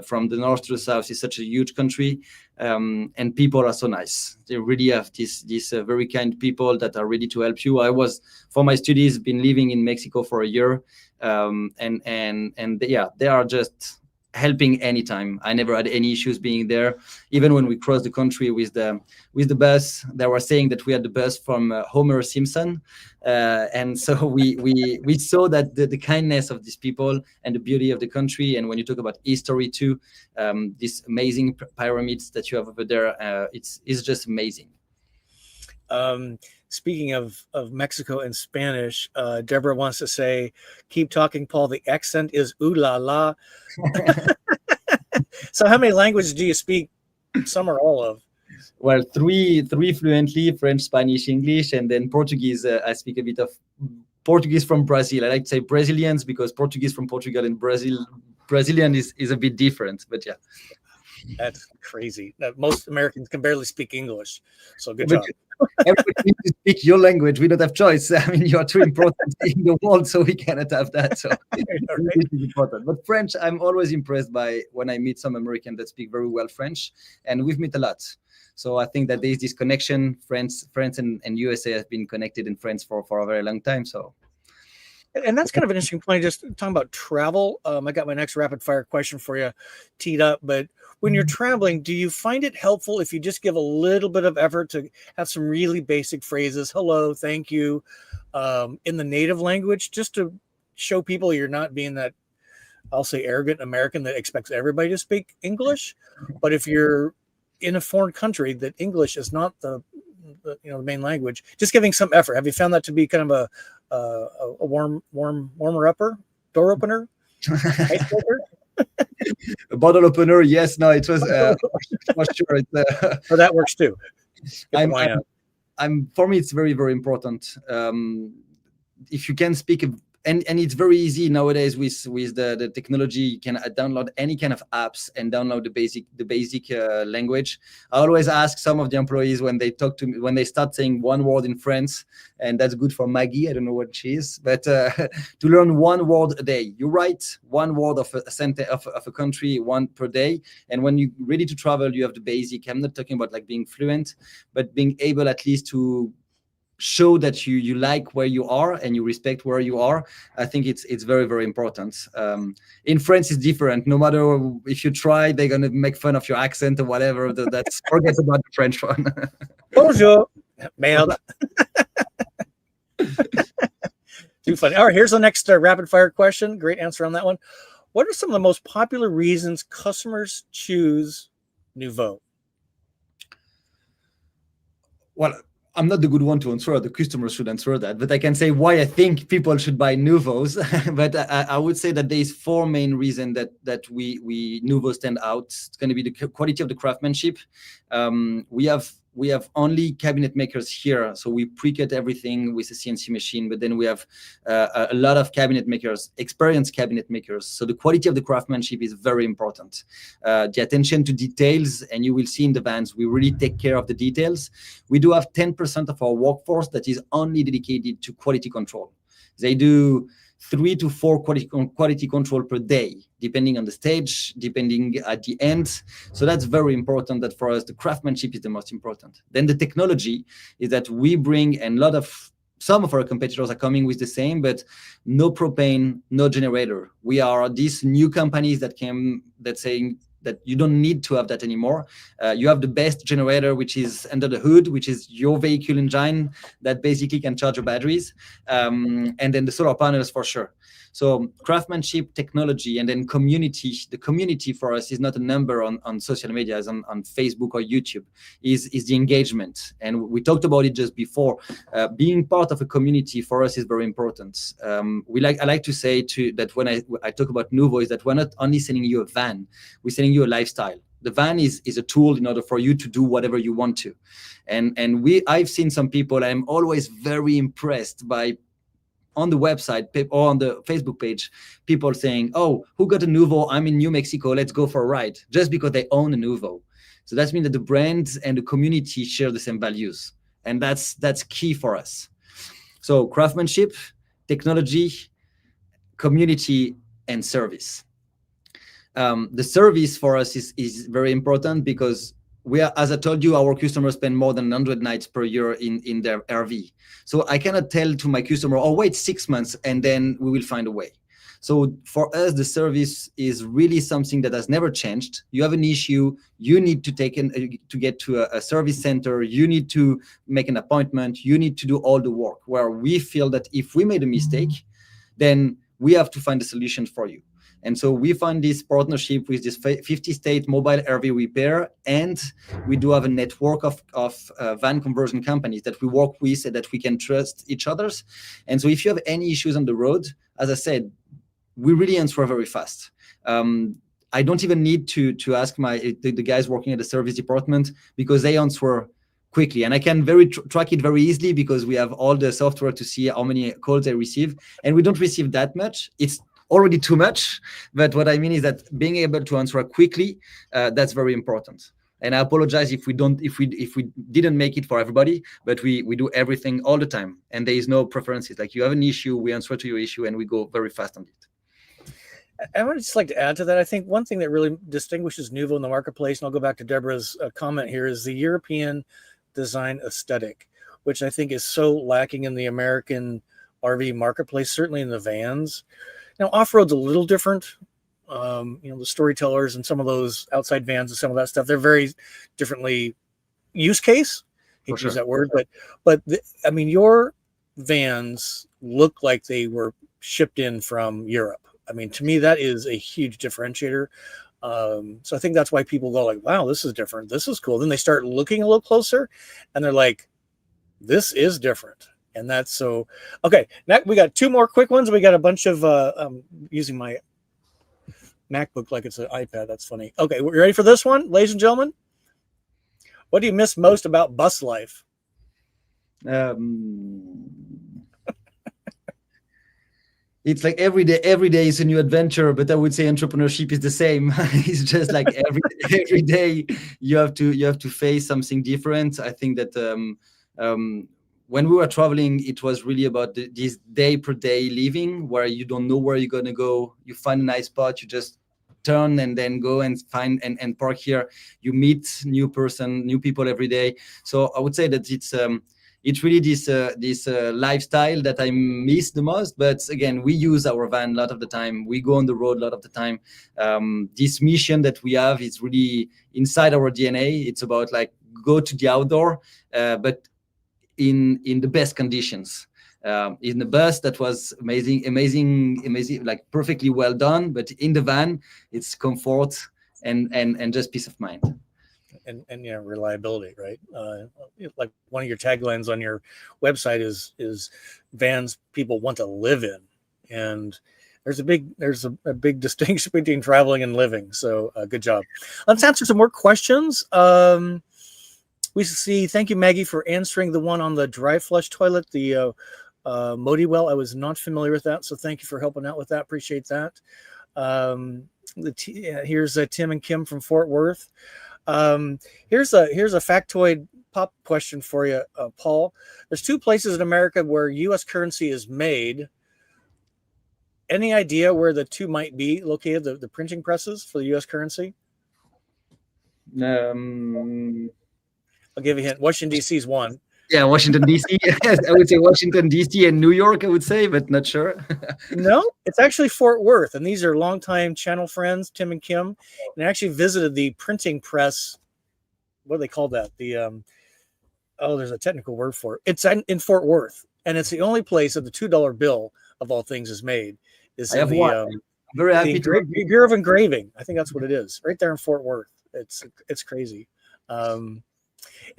From the north to the south is such a huge country, and people are so nice. They really have these very kind people that are ready to help you. I was, for my studies, been living in Mexico for a year, and they are just helping anytime. I never had any issues being there. Even when we crossed the country with the bus, they were saying that we had the bus from Homer Simpson, and so we saw that the kindness of these people and the beauty of the country. And when you talk about history too, these amazing pyramids that you have over there, it's just amazing. Speaking of Mexico and Spanish, Deborah wants to say, keep talking, Paul. The accent is ooh la la. So how many languages do you speak? Some or all of? Well, three fluently: French, Spanish, English, and then Portuguese. I speak a bit of Portuguese from Brazil. I like to say Brazilians because Portuguese from Portugal and Brazilian is a bit different, but yeah. That's crazy. Most Americans can barely speak English. So good job. Everybody needs to speak your language. We don't have choice. I mean, you are too important in the world, so we cannot have that. So English is important. But French, I'm always impressed by when I meet some Americans that speak very well French, and we've met a lot. So I think that there's this connection. France and USA have been connected in France for a very long time. So. And that's kind of an interesting point. Just talking about travel. I got my next rapid fire question for you teed up. But when you're traveling, do you find it helpful if you just give a little bit of effort to have some really basic phrases, hello, thank you, in the native language, just to show people you're not being that, I'll say, arrogant American that expects everybody to speak English? But if you're in a foreign country that English is not the main language, just giving some effort. Have you found that to be kind of a warmer upper, door opener, icebreaker? A bottle opener, yes. No, it was for sure. So that works too. For me, it's very, very important. If you can speak, and it's very easy nowadays with the technology. You can download any kind of apps and download the basic language. I always ask some of the employees when they talk to me, when they start saying one word in French, and that's good for Maggie. I don't know what she is, but to learn one word a day. You write one word of a sentence of a country, one per day, and when you're ready to travel, you have the basic. I'm not talking about like being fluent, but being able at least to show that you like where you are and you respect where you are. I think it's very, very important. In France, it's different. No matter if you try, they're gonna make fun of your accent or whatever. That's forget about the French one. Bonjour, merde. Too funny. All right, here's the next rapid fire question. Great answer on that one. What are some of the most popular reasons customers choose Noovo? Well, I'm not the good one to answer. The customer should answer that, but I can say why I think people should buy Nouvos. But I would say that there's four main reasons that we Nouveau stand out. It's going to be the quality of the craftsmanship. We have only cabinet makers here, so we pre-cut everything with a CNC machine. But then we have a lot of cabinet makers, experienced cabinet makers. So the quality of the craftsmanship is very important. The attention to details, and you will see in the vans, we really take care of the details. We do have 10% of our workforce that is only dedicated to quality control. They do 3 to 4 quality control per day, depending on the stage, depending at the end. So that's very important. That for us, the craftsmanship is the most important. Then the technology is that we bring, and some of our competitors are coming with the same, but no propane, no generator. We are these new companies that came that saying that you don't need to have that anymore. You have the best generator, which is under the hood, which is your vehicle engine that basically can charge your batteries. And then the solar panels for sure. So craftsmanship, technology, and then community. The community for us is not a number on social media, as on Facebook or YouTube, is the engagement. And we talked about it just before. Being part of a community for us is very important. I like to say that when I talk about Nouveau, is that we're not only selling you a van, we're selling you a lifestyle. The van is a tool in order for you to do whatever you want to. And I've seen some people, I'm always very impressed by, on the website or on the Facebook page, people saying, oh, who got a Nouveau? I'm in New Mexico, let's go for a ride, just because they own a Nouveau. So that means that the brand and the community share the same values. And that's key for us. So craftsmanship, technology, community, and service. The service for us is very important because we are, as I told you, our customers spend more than 100 nights per year in their RV. So I cannot tell to my customer, oh, wait 6 months and then we will find a way. So for us, the service is really something that has never changed. You have an issue, you need to to get to a service center, you need to make an appointment, you need to do all the work, where we feel that if we made a mistake, then we have to find a solution for you. And so we find this partnership with this 50-state mobile RV repair, and we do have a network of van conversion companies that we work with and that we can trust each other's. And so if you have any issues on the road, as I said, we really answer very fast. I don't even need to ask the guys working at the service department, because they answer quickly, and I can track it very easily because we have all the software to see how many calls I receive, and we don't receive that much. It's already too much, but what I mean is that being able to answer quickly, that's very important. And I apologize if we didn't make it for everybody, but we do everything all the time, and there is no preferences. Like, you have an issue, we answer to your issue, and we go very fast on it. I would just like to add to that. I think one thing that really distinguishes Nouveau in the marketplace, and I'll go back to Deborah's comment here, is the European design aesthetic, which I think is so lacking in the American RV marketplace, certainly in the vans. Now, off-road's a little different. The storytellers and some of those outside vans and some of that stuff, they're very differently use case. Hate to use that word, but your vans look like they were shipped in from Europe. I mean, to me, that is a huge differentiator. So I think that's why people go like, wow, this is different. This is cool. Then they start looking a little closer and they're like, this is different. And that's so, okay. Now we got 2 more quick ones. We got a bunch of, using my MacBook like it's an iPad. That's funny. Okay. You ready for this one, ladies and gentlemen? What do you miss most about bus life? It's like every day is a new adventure, but I would say entrepreneurship is the same. It's just like every day you have to face something different. I think that when we were traveling, it was really about this day per day living, where you don't know where you're gonna go. You find a nice spot, you just turn and then go and find and park here. You meet new people every day. So I would say that it's really this lifestyle that I miss the most. But again, we use our van a lot of the time. We go on the road a lot of the time. This mission that we have is really inside our DNA. It's about like go to the outdoor, but in the best conditions. In the bus, that was amazing, like perfectly well done. But in the van, it's comfort and just peace of mind. and reliability, right? Like one of your taglines on your website is vans people want to live in, and there's a big distinction between traveling and living. So good job. Let's answer some more questions. We see, thank you, Maggie, for answering the one on the dry flush toilet, the Modi well. I was not familiar with that, so thank you for helping out with that. Appreciate that. Here's Tim and Kim from Fort Worth. Here's a factoid pop question for you, Paul. There's two places in America where U.S. currency is made. Any idea where the two might be located, the printing presses for the U.S. currency? I'll give you a hint. Washington, D.C. is one. Yeah, Washington, D.C. I would say Washington, D.C. and New York, I would say, but not sure. No, it's actually Fort Worth. And these are longtime channel friends, Tim and Kim. And I actually visited the printing press. What do they call that? There's a technical word for it. It's in Fort Worth. And it's the only place that the $2 bill, of all things, is made. I have one. I'm very happy to Bureau of Engraving. I think that's what it is. Right there in Fort Worth. It's crazy.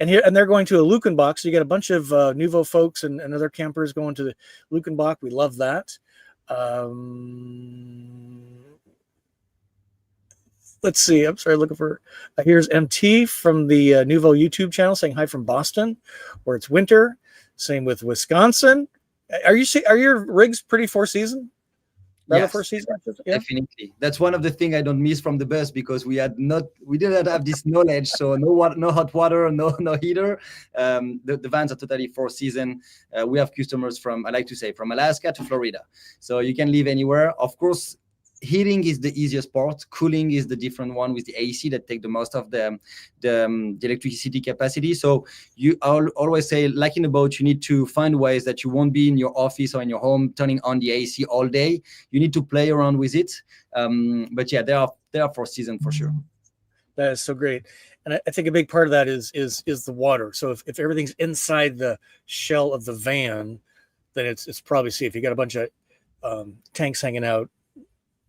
And they're going to a Lukenbach. So you got a bunch of Noovo folks and other campers going to the Lukenbach. We love that. Let's see. I'm sorry, looking for. Here's MT from the Noovo YouTube channel saying hi from Boston, where it's winter. Same with Wisconsin. Are your rigs pretty four-season? Yes, first season? Yeah? Definitely. That's one of the things I don't miss from the bus, because we didn't have this knowledge. So no hot water, no heater. The vans are totally four season. We have customers from Alaska to Florida. So you can live anywhere. Of course, heating is the easiest part. Cooling is the different one with the AC that take the most of the electricity capacity. So I'll always say, like in a boat, you need to find ways that you won't be in your office or in your home turning on the AC all day. You need to play around with it. But yeah, they are for season for sure. That is so great. And I think a big part of that is the water. So if everything's inside the shell of the van, then it's probably safe. You got a bunch of tanks hanging out.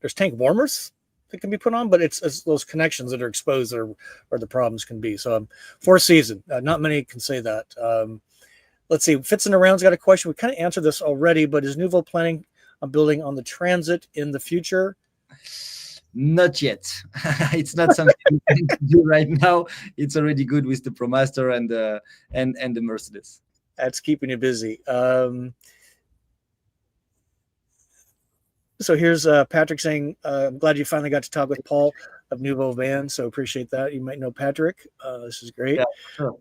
There's tank warmers that can be put on, but it's those connections that are exposed where the problems can be. So four season, not many can say that. Let's see, Fits and Around's got a question. We kind of answered this already, but is Noovo planning on building on the Transit in the future? Not yet. It's not something we can do right now. It's already good with the ProMaster and the Mercedes. That's keeping you busy. So here's Patrick saying, I'm glad you finally got to talk with Paul of Noovo Van. So appreciate that. You might know Patrick. This is great. Yeah, sure.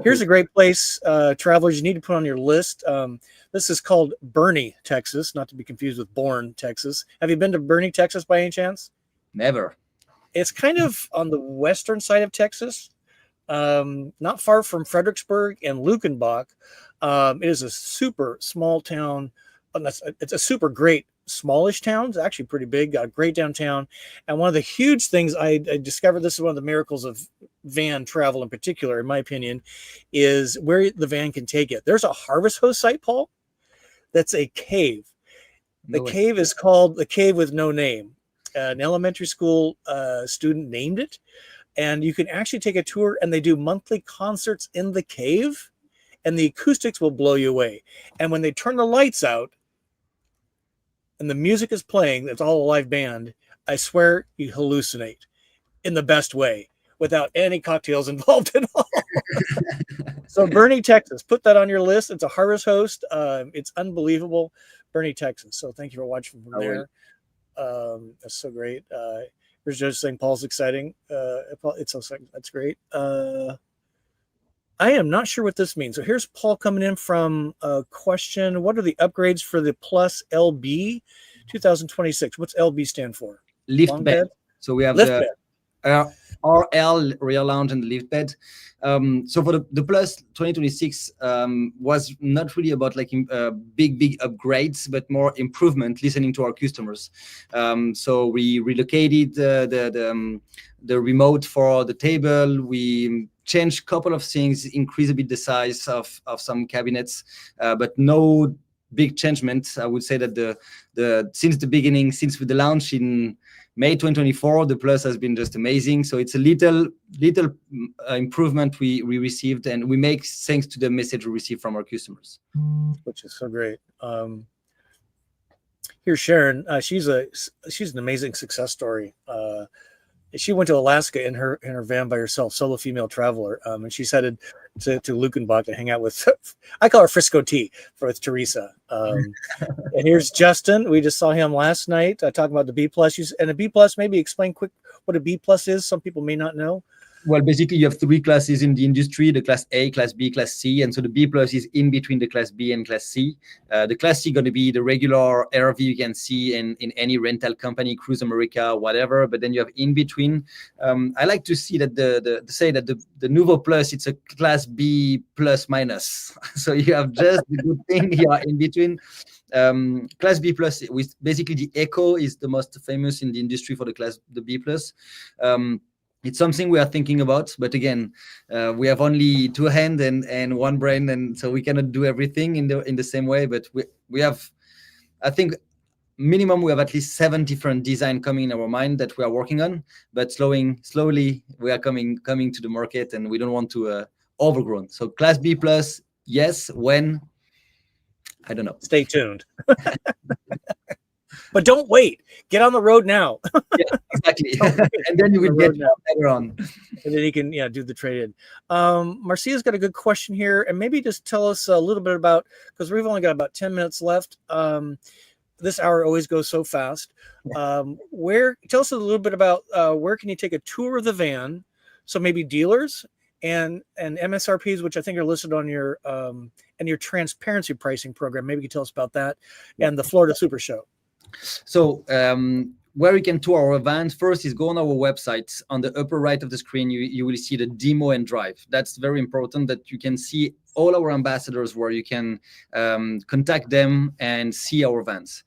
Here's a great place, travelers, you need to put on your list. This is called Bernie, Texas, not to be confused with Bourne, Texas. Have you been to Bernie, Texas by any chance? Never. It's kind of on the western side of Texas, not far from Fredericksburg and Lukenbach. It is a super small town. It's a super great smallish town. It's actually pretty big, got a great downtown. And one of the huge things I discovered, this is one of the miracles of van travel in particular, in my opinion, is where the van can take it. There's a harvest hose site, Paul, that's a cave. The cave is called the Cave with No Name. An elementary school student named it. And you can actually take a tour, and they do monthly concerts in the cave, and the acoustics will blow you away. And when they turn the lights out and the music is playing, it's all a live band, I swear you hallucinate in the best way without any cocktails involved at all. So Bernie, Texas, put that on your list. It's a harvest host. It's unbelievable. Bernie, Texas. So thank you for watching from there. That's so great. Here's just saying Paul's exciting. It's so that's great. I am not sure what this means. So here's Paul coming in from a question. What are the upgrades for the Plus LB 2026? What's LB stand for? Lift bed. So we have lift bed. RL rear lounge and the lift bed. So for the Plus 2026 was not really about like big upgrades, but more improvement, listening to our customers. So we relocated the remote for the table. We changed a couple of things, increase a bit the size of some cabinets, but no big changement. I would say that the since the beginning, since the launch in May 2024, the Plus has been just amazing. So it's a little improvement we received, and we make thanks to the message we receive from our customers, which is so great. Here's Sharon. She's an amazing success story. She went to Alaska in her van by herself, solo female traveler, and she's headed to Lukenbach to hang out with. I call her Frisco Tea with Teresa. And here's Justin. We just saw him last night talking about the B plus. And a B plus, maybe explain quick what a B plus is. Some people may not know. Well, basically, you have three classes in the industry: the class A, class B, class C. And so the B plus is in between the class B and class C. The class C going to be the regular RV you can see in any rental company, Cruise America, whatever. But then you have in between. I like to see that the Noovo Plus, it's a class B plus minus. So you have just the good thing here in between. Class B plus, with basically the Echo is the most famous in the industry for the B plus. It's something we are thinking about, but again, we have only two hands and one brain, and so we cannot do everything in the same way. But we have, I think, minimum we have at least 7 different designs coming in our mind that we are working on. But slowly we are coming to the market, and we don't want to overgrown. So Class B plus, yes. When? I don't know. Stay tuned. But don't wait. Get on the road now. Yeah, exactly. And then you will get later on. And then he can do the trade-in. Marcia's got a good question here. And maybe just tell us a little bit about, because we've only got about 10 minutes left. This hour always goes so fast. Tell us a little bit about where can you take a tour of the van? So maybe dealers and MSRPs, which I think are listed on your and your transparency pricing program. Maybe you can tell us about that, and the Florida Super Show. So where you can tour our vans, first is go on our website. On the upper right of the screen, you will see the demo and drive. That's very important, that you can see all our ambassadors, where you can contact them and see our vans.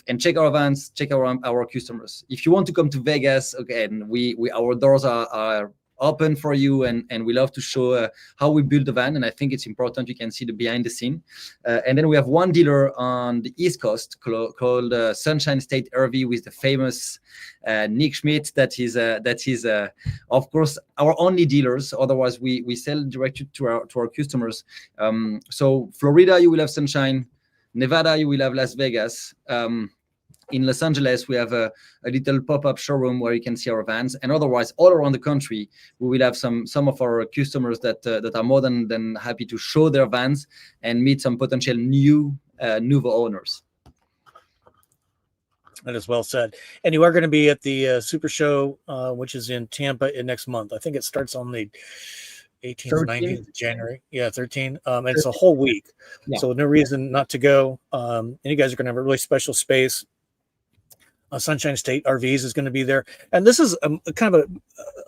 And check our vans, check our customers. If you want to come to Vegas, okay, and our doors are open for you, and we love to show how we build the van, and I think it's important you can see the behind the scene. And then we have one dealer on the East Coast called Sunshine State RV with the famous Nick Schmidt. That is of course our only dealers. Otherwise we sell direct to our customers. So Florida you will have Sunshine, Nevada you will have Las Vegas. In Los Angeles, we have a little pop-up showroom where you can see our vans, and otherwise, all around the country, we will have some of our customers that are more than happy to show their vans and meet some potential new Noovo owners. That is well said. And you are going to be at the Super Show, which is in Tampa next month. I think it starts on the 18th or 19th of January. Yeah, 13. It's a whole week. Yeah. So no reason not to go. And you guys are going to have a really special space. Sunshine State RVs is going to be there. And this is kind of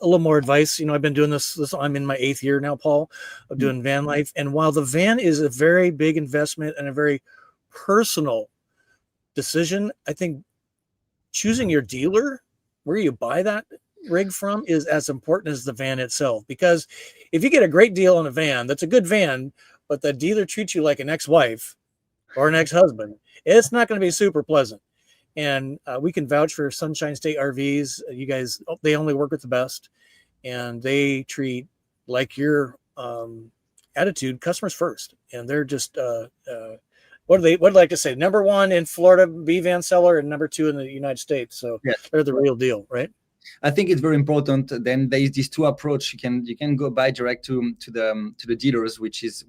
a little more advice. I've been doing this. I'm in my 8th year now, Paul, of doing van life. And while the van is a very big investment and a very personal decision, I think choosing your dealer, where you buy that rig from, is as important as the van itself. Because if you get a great deal on a van, that's a good van, but the dealer treats you like an ex-wife or an ex-husband, it's not going to be super pleasant. And we can vouch for Sunshine State RVs. You guys, they only work with the best, and they treat, like your attitude, customers first. And they're just what do they like to say? Number 1 in Florida B van seller, and number 2 in the United States. So yes, they're the real deal, right? I think it's very important. Then there is this 2 approach. You can go buy direct to the dealers, which is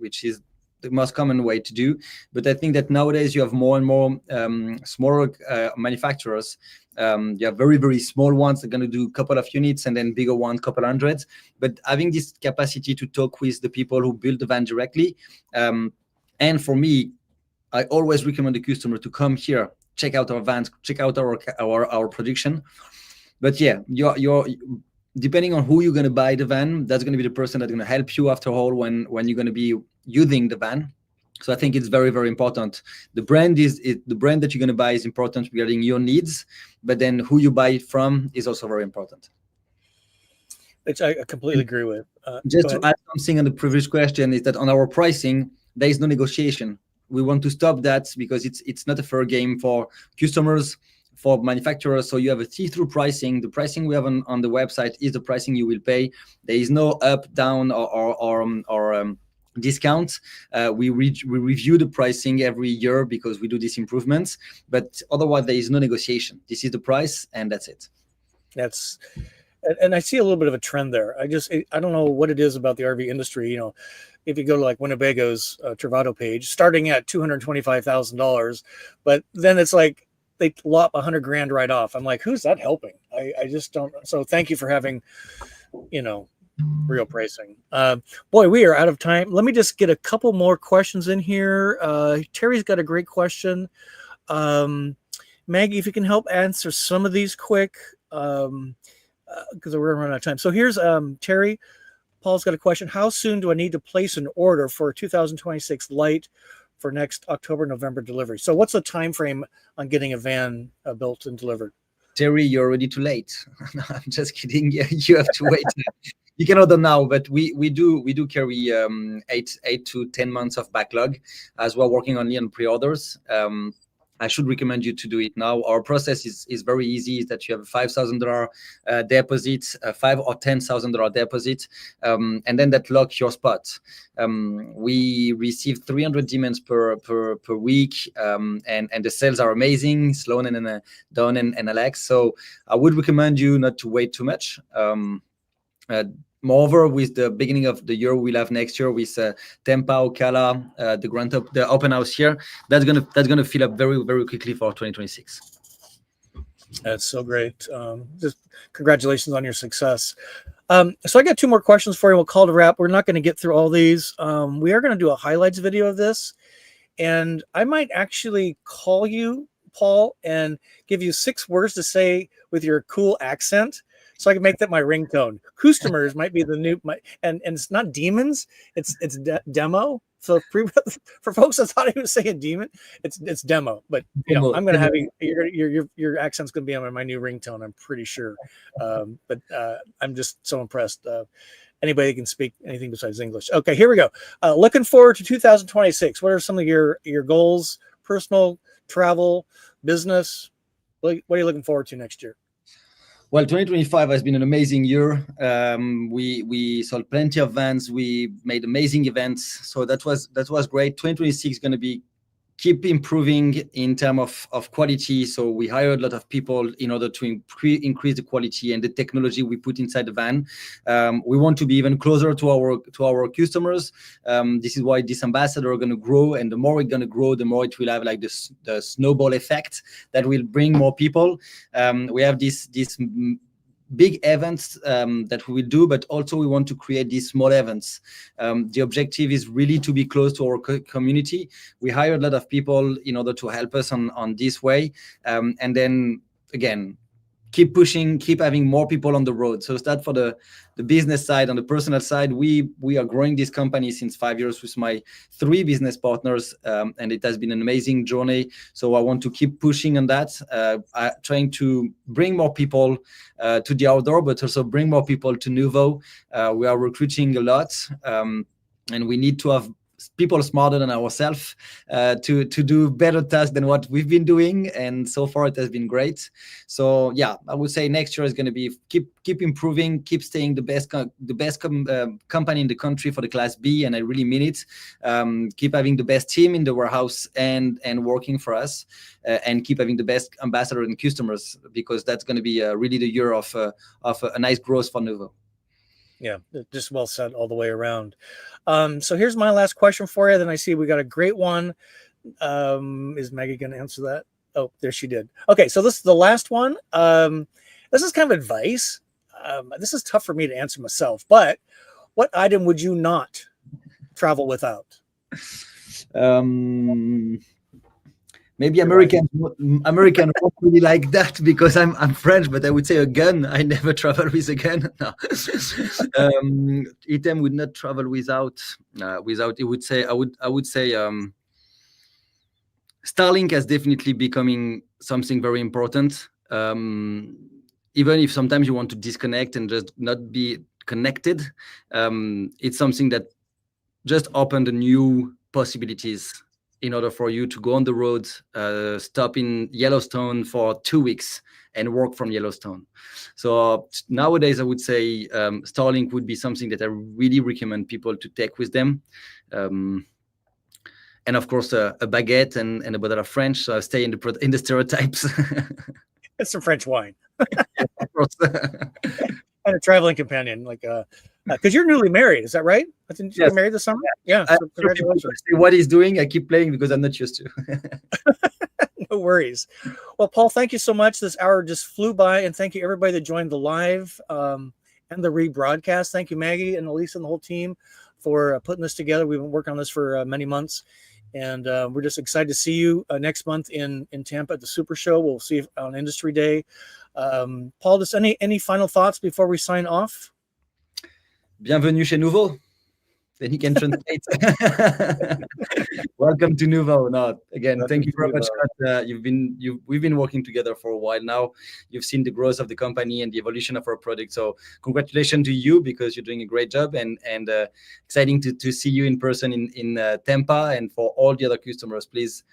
the most common way to do. But I think that nowadays you have more and more smaller manufacturers. You have very, very small ones that are going to do a couple of units, and then bigger ones, couple hundreds. But having this capacity to talk with the people who build the van directly, and for me, I always recommend the customer to come here, check out our vans, check out our production. But yeah, you're depending on who you're going to buy the van, that's going to be the person that's going to help you after all when you're going to be using the van. So I think it's very, very important. The brand the brand that you're going to buy is important regarding your needs, but then who you buy it from is also very important. Which I completely agree with. Just to add something on the previous question, is that on our pricing, there is no negotiation. want to stop that because it's not a fair game for customers, for manufacturers. So you have a see-through pricing. The pricing we have on the website is the pricing you will pay. There is no up, down, or discount. We review the pricing every year because we do these improvements, but otherwise there is no negotiation. This is the price and that's it. And I see a little bit of a trend there. I don't know what it is about the RV industry. You know, if you go to like Winnebago's Travado page, starting at $225,000, but then it's like they lop $100,000 right off. I'm like, who's that helping? I just don't. So thank you for having, you know, real pricing. Boy, we are out of time. Let me just get a couple more questions in here. Terry's got a great question. Maggie, if you can help answer some of these quick, because we're running out of time. So here's Terry. Paul's got a question. How soon do I need to place an order for a 2026 Light for next October, November delivery? So what's the time frame on getting a van built and delivered? Terry, you're already too late. No, I'm just kidding. You have to wait. You can order now, but we do carry 8 to 10 months of backlog as we're working only on pre-orders. I should recommend you to do it now. Our process is very easy. Is that you have a $5,000 deposit, a $5,000 or $10,000 deposit, and then that locks your spot. We receive 300 demands per week, and the sales are amazing. Sloan and Don and Alex. So I would recommend you not to wait too much. Moreover, with the beginning of the year we'll have next year with Tampa, Ocala, the open house here, that's gonna fill up very, very quickly for 2026. That's so great. Just congratulations on your success. So I got 2 more questions for you. We'll call to wrap. We're not going to get through all these. We are going to do a highlights video of this, and I might actually call you, Paul, and give you 6 words to say with your cool accent, so I can make that my ringtone. Customers might be the new, and it's not demons, it's demo. So for folks that thought he was saying demon, it's demo. But you know, I'm gonna have your accent's gonna be on my new ringtone. I'm pretty sure. But I'm just so impressed. Anybody can speak anything besides English. Okay, here we go. Looking forward to 2026. What are some of your goals? Personal, travel, business. What are you looking forward to next year? Well, 2025 has been an amazing year. We sold plenty of vans. We made amazing events. So that was great. 2026 is going to be keep improving in terms of quality. So we hired a lot of people in order to increase the quality and the technology we put inside the van. We want to be even closer to our customers. This is why this ambassador are going to grow, and the more it's going to grow, the more it will have like the snowball effect that will bring more people. We have this big events that we will do, but also we want to create these small events. The objective is really to be close to our community. We hired a lot of people in order to help us on this way, and then again, keep pushing, keep having more people on the road. So that for the business side. On the personal side, we are growing this company since 5 years with my 3 business partners, and it has been an amazing journey. So I want to keep pushing on that, trying to bring more people to the outdoor, but also bring more people to Noovo. We are recruiting a lot, and we need to have people smarter than ourselves to do better tasks than what we've been doing, and so far it has been great. So yeah, I would say next year is going to be keep improving, keep staying the best company in the country for the Class B, and I really mean it. Keep having the best team in the warehouse and working for us, and keep having the best ambassador and customers, because that's going to be really the year of a nice growth for Noovo. Yeah, just well said all the way around. So here's my last question for you. Then I see we got a great one. Is Maggie going to answer that? Oh, there she did. Okay, so this is the last one. This is kind of advice. This is tough for me to answer myself, but what item would you not travel without? Maybe American won't really like that because I'm French, but I would say a gun. I never travel with a gun. No. Item would not travel without. It would say I would say Starlink has definitely becoming something very important. Even if sometimes you want to disconnect and just not be connected, it's something that just opened new possibilities in order for you to go on the road, stop in Yellowstone for 2 weeks and work from Yellowstone. So nowadays, I would say Starlink would be something that I really recommend people to take with them. And of course, a baguette and a bottle of French. So I stay in the stereotypes. And some French wine. Yeah, of course. And a traveling companion, like because you're newly married, is that right? I think you Yes. got married this summer. Yeah. So congratulations. What he's doing, I keep playing because I'm not used to. No worries. Well, Paul, thank you so much. This hour just flew by, and thank you everybody that joined the live and the rebroadcast. Thank you, Maggie and Elisa and the whole team for putting this together. We've been working on this for many months, and we're just excited to see you next month in Tampa at the Super Show. We'll see you on Industry Day. Paul, just any final thoughts before we sign off? Bienvenue chez Noovo. Then he can translate. Welcome to Noovo. No, again, thank you very much, Scott. We've been working together for a while now. You've seen the growth of the company and the evolution of our product. So congratulations to you, because you're doing a great job, and exciting to see you in person in Tampa. And for all the other customers, please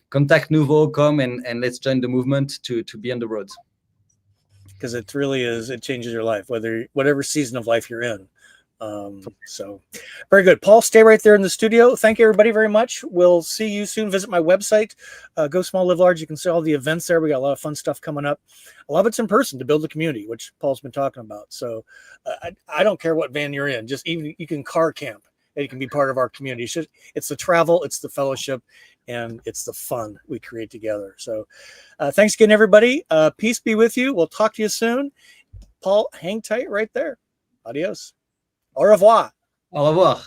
contact Noovo, come and let's join the movement to be on the road. Because it really is, it changes your life, whatever season of life you're in. So very good. Paul, stay right there in the studio. Thank you, everybody, very much. We'll see you soon. Visit my website, Go Small, Live Large. You can see all the events there. We got a lot of fun stuff coming up. A lot of it's in person to build the community, which Paul's been talking about. So I don't care what van you're in. Just even you can car camp and you can be part of our community. It's the travel, it's the fellowship, and it's the fun we create together. So thanks again, everybody. Peace be with you. We'll talk to you soon. Paul, hang tight right there. Adios. Au revoir. Au revoir.